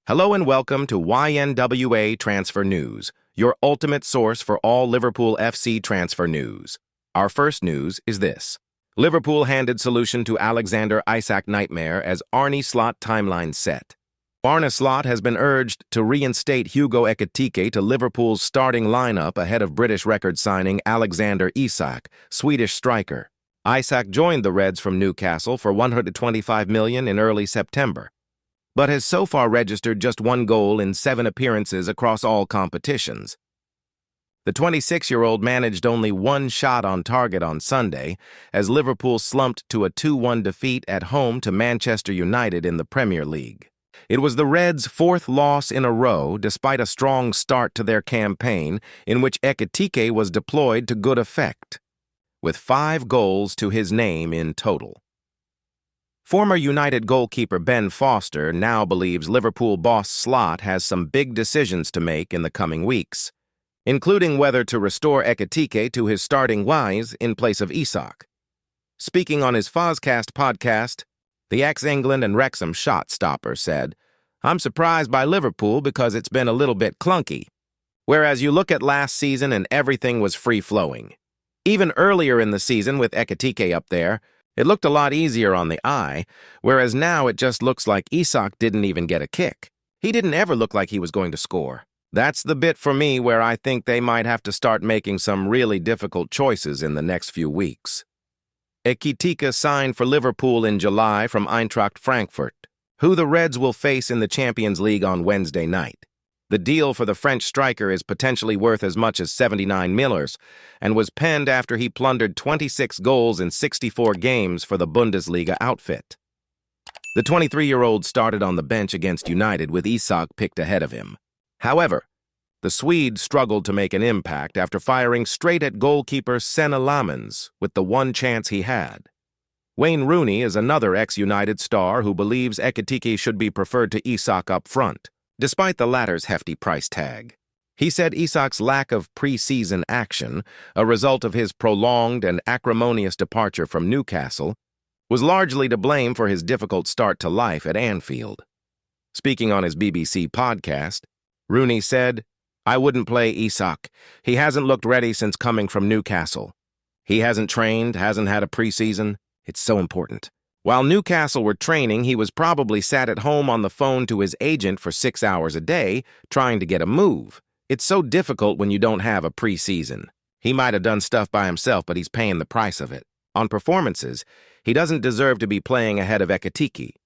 Hello and welcome to YNWA Transfer News, your ultimate source for all Liverpool FC transfer news. Our first news is this. Liverpool handed solution to Alexander-Isak nightmare as Arne slot timeline set. Arne slot has been urged to reinstate Hugo Ekitike to Liverpool's starting lineup ahead of British record signing Alexander Isak, Swedish striker. Isak joined the Reds from Newcastle for $125 million in early September, but has so far registered just one goal in 7 appearances across all competitions. The 26-year-old managed only one shot on target on Sunday as Liverpool slumped to a 2-1 defeat at home to Manchester United in the Premier League. It was the Reds' 4th loss in a row despite a strong start to their campaign in which Ekitike was deployed to good effect, with 5 goals to his name in total. Former United goalkeeper Ben Foster now believes Liverpool boss Slot has some big decisions to make in the coming weeks, including whether to restore Ekitike to his starting wise in place of Isak. Speaking on his Fozcast podcast, the ex-England and Wrexham shot stopper said, "I'm surprised by Liverpool because it's been a little bit clunky. Whereas you look at last season and everything was free-flowing. Even earlier in the season with Ekitike up there, it looked a lot easier on the eye, whereas now it just looks like Isak didn't even get a kick. He didn't ever look like he was going to score. That's the bit for me where I think they might have to start making some really difficult choices in the next few weeks." Ekitike signed for Liverpool in July from Eintracht Frankfurt, who the Reds will face in the Champions League on Wednesday night. The deal for the French striker is potentially worth as much as $79 million and was penned after he plundered 26 goals in 64 games for the Bundesliga outfit. The 23-year-old started on the bench against United with Isak picked ahead of him. However, the Swede struggled to make an impact after firing straight at goalkeeper Senna Lamens with the one chance he had. Wayne Rooney is another ex-United star who believes Ekitike should be preferred to Isak up front, despite the latter's hefty price tag. He said Isak's lack of pre-season action, a result of his prolonged and acrimonious departure from Newcastle, was largely to blame for his difficult start to life at Anfield. Speaking on his BBC podcast, Rooney said, "I wouldn't play Isak. He hasn't looked ready since coming from Newcastle. He hasn't trained, hasn't had a pre-season. It's so important. While Newcastle were training, he was probably sat at home on the phone to his agent for 6 hours a day, trying to get a move. It's so difficult when you don't have a pre-season. He might have done stuff by himself, but he's paying the price of it. On performances, he doesn't deserve to be playing ahead of Ekitike."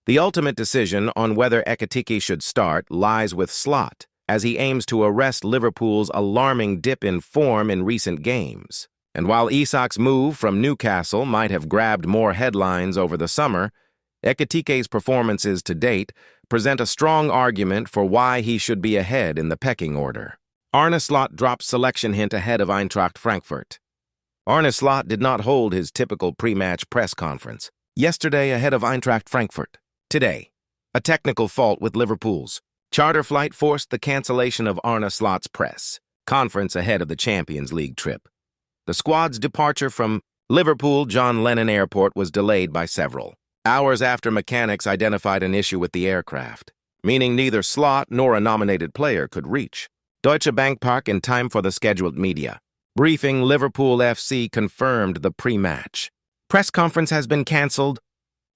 The ultimate decision on whether Ekitike should start lies with Slot, as he aims to arrest Liverpool's alarming dip in form in recent games. And while Isak's move from Newcastle might have grabbed more headlines over the summer, Ekitike's performances to date present a strong argument for why he should be ahead in the pecking order. Arne Slot drops selection hint ahead of Eintracht Frankfurt. Arne Slot did not hold his typical pre-match press conference yesterday ahead of Eintracht Frankfurt. Today, a technical fault with Liverpool's charter flight forced the cancellation of Arne Slot's press conference ahead of the Champions League trip. The squad's departure from Liverpool John Lennon Airport was delayed by several hours after mechanics identified an issue with the aircraft, meaning neither Slot nor a nominated player could reach Deutsche Bank Park in time for the scheduled media briefing. Liverpool FC confirmed the pre-match press conference has been cancelled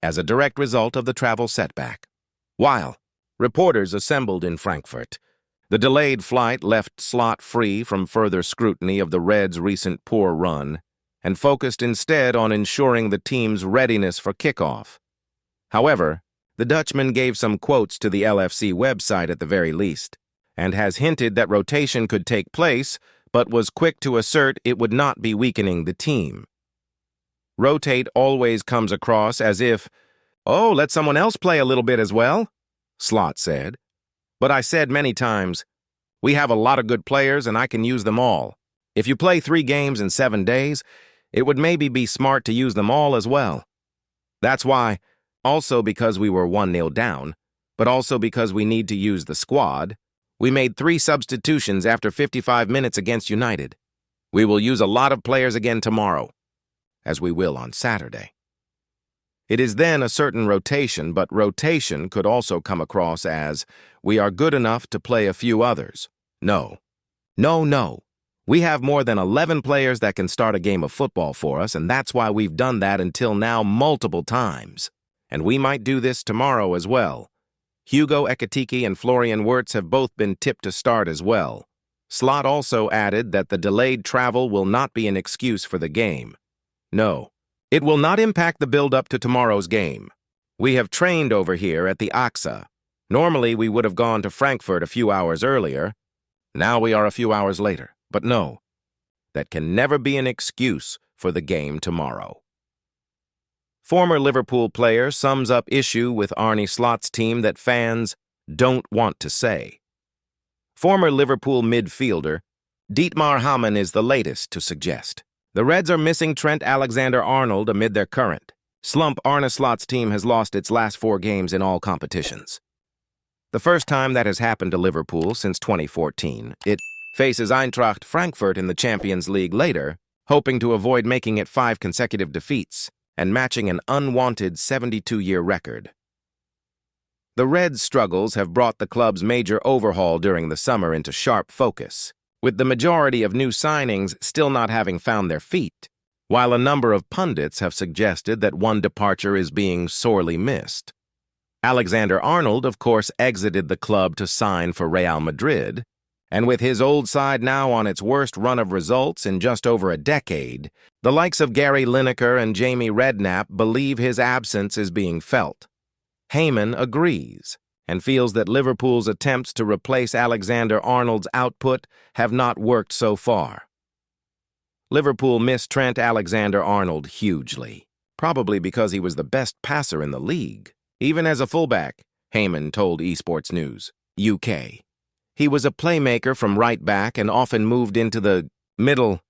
as a direct result of the travel setback. While reporters assembled in Frankfurt, the delayed flight left Slot free from further scrutiny of the Reds' recent poor run and focused instead on ensuring the team's readiness for kickoff. However, the Dutchman gave some quotes to the LFC website at the very least, and has hinted that rotation could take place, but was quick to assert it would not be weakening the team. Rotate always comes across as if, "Oh, let someone else play a little bit as well," Slot said. "But I said many times, we have a lot of good players and I can use them all. If you play 3 games in 7 days, it would maybe be smart to use them all as well. That's why, also because we were 1-0 down, but also because we need to use the squad, we made 3 substitutions after 55 minutes against United. We will use a lot of players again tomorrow, as we will on Saturday." It is then a certain rotation, but rotation could also come across as, we are good enough to play a few others. No. No, no. We have more than 11 players that can start a game of football for us, and that's why we've done that until now multiple times. And we might do this tomorrow as well. Hugo Ekitike and Florian Wirtz have both been tipped to start as well. Slot also added that the delayed travel will not be an excuse for the game. No, it will not impact the build-up to tomorrow's game. We have trained over here at the AXA. Normally, we would have gone to Frankfurt a few hours earlier. Now we are a few hours later. But no, that can never be an excuse for the game tomorrow. Former Liverpool player sums up issue with Arne Slot's team that fans don't want to say. Former Liverpool midfielder Dietmar Hamann is the latest to suggest. The Reds are missing Trent Alexander-Arnold amid their current slump. Arne Slot's team has lost its last 4 games in all competitions. The first time that has happened to Liverpool since 2014. It faces Eintracht Frankfurt in the Champions League later, hoping to avoid making it 5 consecutive defeats and matching an unwanted 72-year record. The Reds' struggles have brought the club's major overhaul during the summer into sharp focus, with the majority of new signings still not having found their feet, while a number of pundits have suggested that one departure is being sorely missed. Alexander-Arnold, of course, exited the club to sign for Real Madrid, and with his old side now on its worst run of results in just over a decade, the likes of Gary Lineker and Jamie Redknapp believe his absence is being felt. Hamann agrees and feels that Liverpool's attempts to replace Alexander-Arnold's output have not worked so far. Liverpool missed Trent Alexander-Arnold hugely, probably because he was the best passer in the league, even as a fullback, Hamann told Esports News, UK. He was a playmaker from right back and often moved into the middle.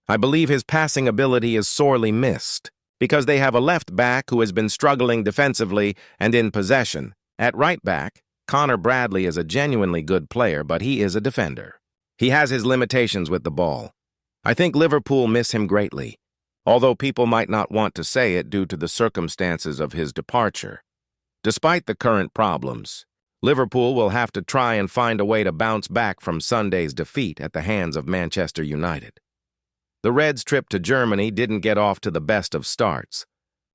I believe his passing ability is sorely missed because they have a left back who has been struggling defensively and in possession. At right back, Connor Bradley is a genuinely good player, but he is a defender. He has his limitations with the ball. I think Liverpool miss him greatly, although people might not want to say it due to the circumstances of his departure. Despite the current problems, Liverpool will have to try and find a way to bounce back from Sunday's defeat at the hands of Manchester United. The Reds' trip to Germany didn't get off to the best of starts,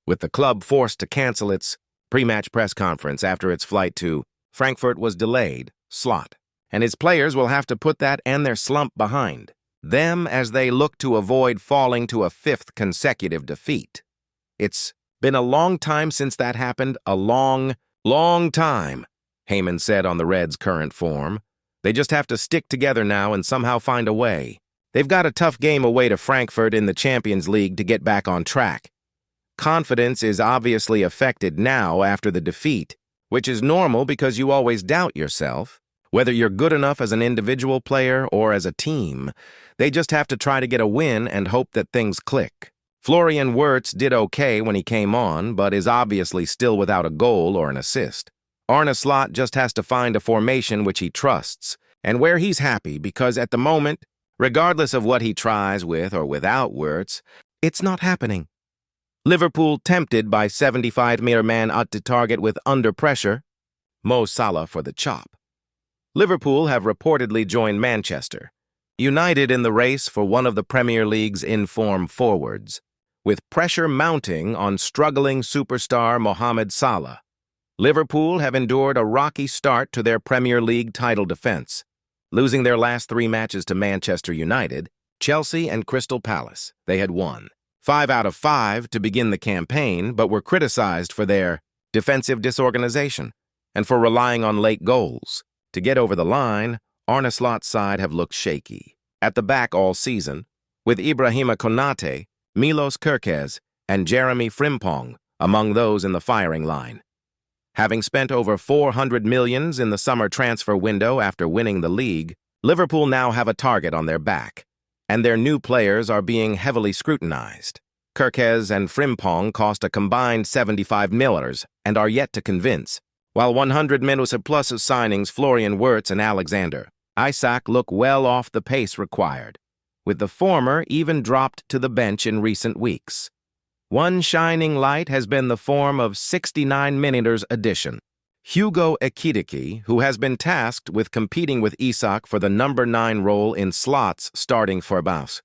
with the club forced to cancel its pre-match press conference after its flight to Frankfurt was delayed, Slot, and his players will have to put that and their slump behind them as they look to avoid falling to a 5th consecutive defeat. It's been a long time since that happened, a long, long time, Hamann said on the Reds' current form. They just have to stick together now and somehow find a way. They've got a tough game away to Frankfurt in the Champions League to get back on track. Confidence is obviously affected now after the defeat, which is normal because you always doubt yourself, whether you're good enough as an individual player or as a team. They just have to try to get a win and hope that things click. Florian Wirtz did okay when he came on, but is obviously still without a goal or an assist. Arne Slot just has to find a formation which he trusts, and where he's happy because at the moment, regardless of what he tries with or without Wirtz, it's not happening. Liverpool tempted by 75-meter man at the target with under pressure, Mo Salah for the chop. Liverpool have reportedly joined Manchester United in the race for one of the Premier League's in-form forwards, with pressure mounting on struggling superstar Mohamed Salah. Liverpool have endured a rocky start to their Premier League title defense, losing their last 3 matches to Manchester United, Chelsea, and Crystal Palace. They had won 5 out of 5 to begin the campaign, but were criticized for their defensive disorganization and for relying on late goals. To get over the line, Arne Slot's side have looked shaky at the back all season, with Ibrahima Konate, Milos Kerkez, and Jeremy Frimpong among those in the firing line. Having spent over $400 million in the summer transfer window after winning the league, Liverpool now have a target on their back, and their new players are being heavily scrutinized. Kerkez and Frimpong cost a combined $75 million and are yet to convince, while $100 million plus of signings Florian Wirtz and Alexander Isak look well off the pace required, with the former even dropped to the bench in recent weeks. One shining light has been the form of 69mm edition. Isak Ekitike, who has been tasked with competing with Isak for the number 9 role in slots starting for Baus.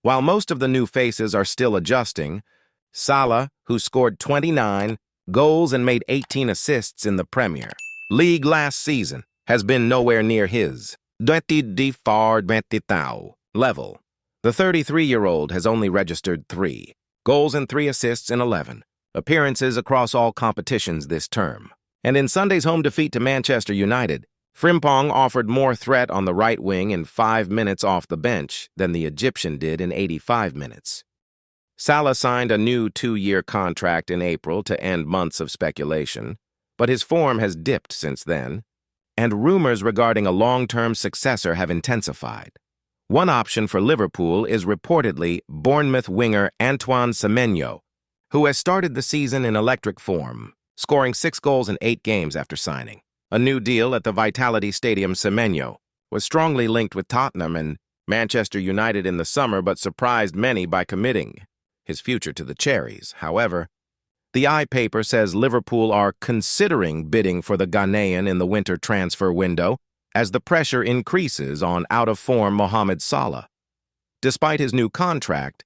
While most of the new faces are still adjusting, Salah, who scored 29 goals and made 18 assists in the Premier League last season, has been nowhere near his level. The 33-year-old has only registered 3 goals and 3 assists in 11 appearances across all competitions this term. And in Sunday's home defeat to Manchester United, Frimpong offered more threat on the right wing in 5 minutes off the bench than the Egyptian did in 85 minutes. Salah signed a new 2-year contract in April to end months of speculation, but his form has dipped since then, and rumors regarding a long-term successor have intensified. One option for Liverpool is reportedly Bournemouth winger Antoine Semenyo, who has started the season in electric form, scoring 6 goals in 8 games after signing. A new deal at the Vitality Stadium. Semenyo was strongly linked with Tottenham and Manchester United in the summer, but surprised many by committing his future to the Cherries. However, the I-Paper says Liverpool are considering bidding for the Ghanaian in the winter transfer window as the pressure increases on out-of-form Mohamed Salah. Despite his new contract,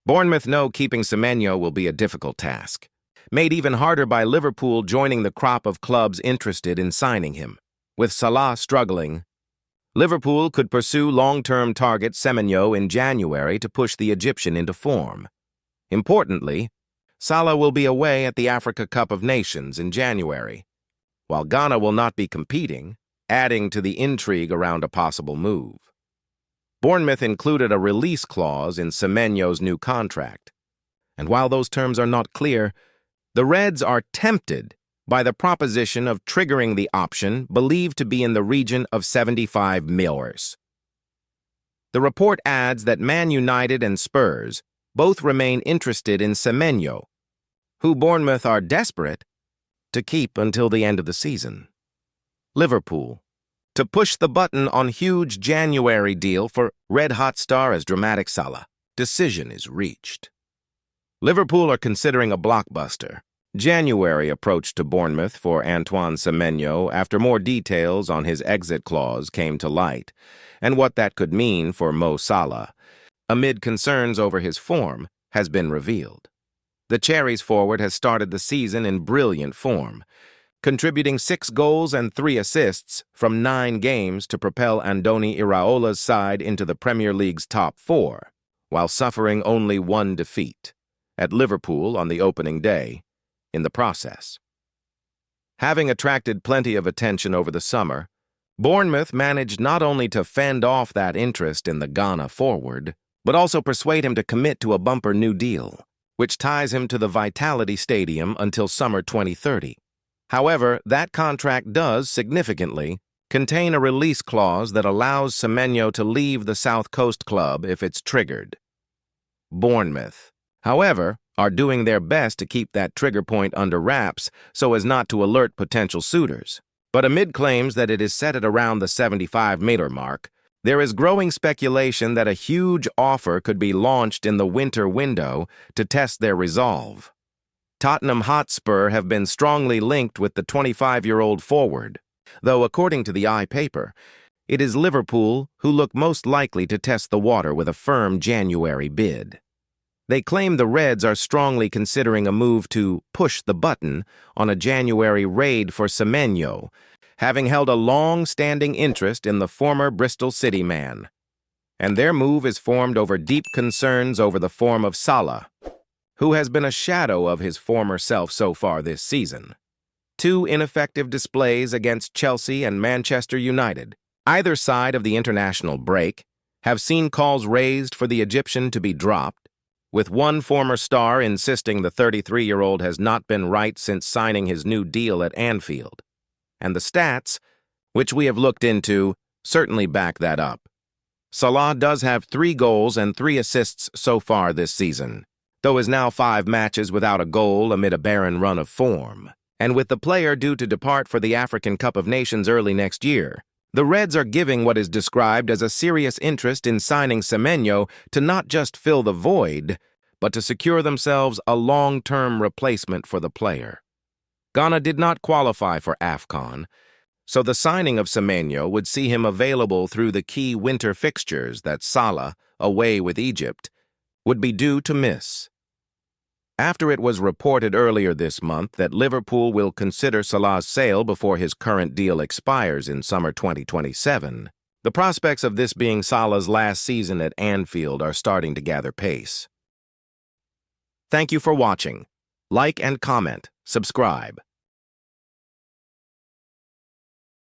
Bournemouth know keeping Semenyo will be a difficult task, made even harder by Liverpool joining the crop of clubs interested in signing him. With Salah struggling, Liverpool could pursue long-term target Semenyo in January to push the Egyptian into form. Importantly, Salah will be away at the Africa Cup of Nations in January, while Ghana will not be competing, adding to the intrigue around a possible move. Bournemouth included a release clause in Semenyo's new contract, and while those terms are not clear, the Reds are tempted by the proposition of triggering the option believed to be in the region of 75 million. The report adds that Man United and Spurs both remain interested in Semenyo, who Bournemouth are desperate to keep until the end of the season. Liverpool, to push the button on huge January deal for red-hot star as dramatic Salah. Decision is reached. Liverpool are considering a blockbuster January approach to Bournemouth for Antoine Semenyo after more details on his exit clause came to light and what that could mean for Mo Salah, amid concerns over his form, has been revealed. The Cherries forward has started the season in brilliant form, contributing 6 goals and 3 assists from 9 games to propel Andoni Iraola's side into the Premier League's top 4, while suffering only 1 defeat at Liverpool on the opening day in the process. Having attracted plenty of attention over the summer, Bournemouth managed not only to fend off that interest in the Ghana forward, but also persuade him to commit to a bumper new deal, which ties him to the Vitality Stadium until summer 2030. However, that contract does, significantly, contain a release clause that allows Semenyo to leave the South Coast club if it's triggered. Bournemouth, however, are doing their best to keep that trigger point under wraps so as not to alert potential suitors. But amid claims that it is set at around the 75-meter mark, there is growing speculation that a huge offer could be launched in the winter window to test their resolve. Tottenham Hotspur have been strongly linked with the 25-year-old forward, though according to the I-Paper, it is Liverpool who look most likely to test the water with a firm January bid. They claim the Reds are strongly considering a move to push the button on a January raid for Semenyo, having held a long-standing interest in the former Bristol City man. And their move is formed over deep concerns over the form of Salah, who has been a shadow of his former self so far this season. 2 ineffective displays against Chelsea and Manchester United, either side of the international break, have seen calls raised for the Egyptian to be dropped, with one former star insisting the 33-year-old has not been right since signing his new deal at Anfield. And the stats, which we have looked into, certainly back that up. Salah does have 3 goals and 3 assists so far this season, though is now 5 matches without a goal amid a barren run of form. And with the player due to depart for the African Cup of Nations early next year, the Reds are giving what is described as a serious interest in signing Semenyo to not just fill the void, but to secure themselves a long-term replacement for the player. Ghana did not qualify for AFCON, so the signing of Semenyo would see him available through the key winter fixtures that Salah, away with Egypt, would be due to miss. After it was reported earlier this month that Liverpool will consider Salah's sale before his current deal expires in summer 2027, the prospects of this being Salah's last season at Anfield are starting to gather pace. Thank you for watching. Like and comment, subscribe.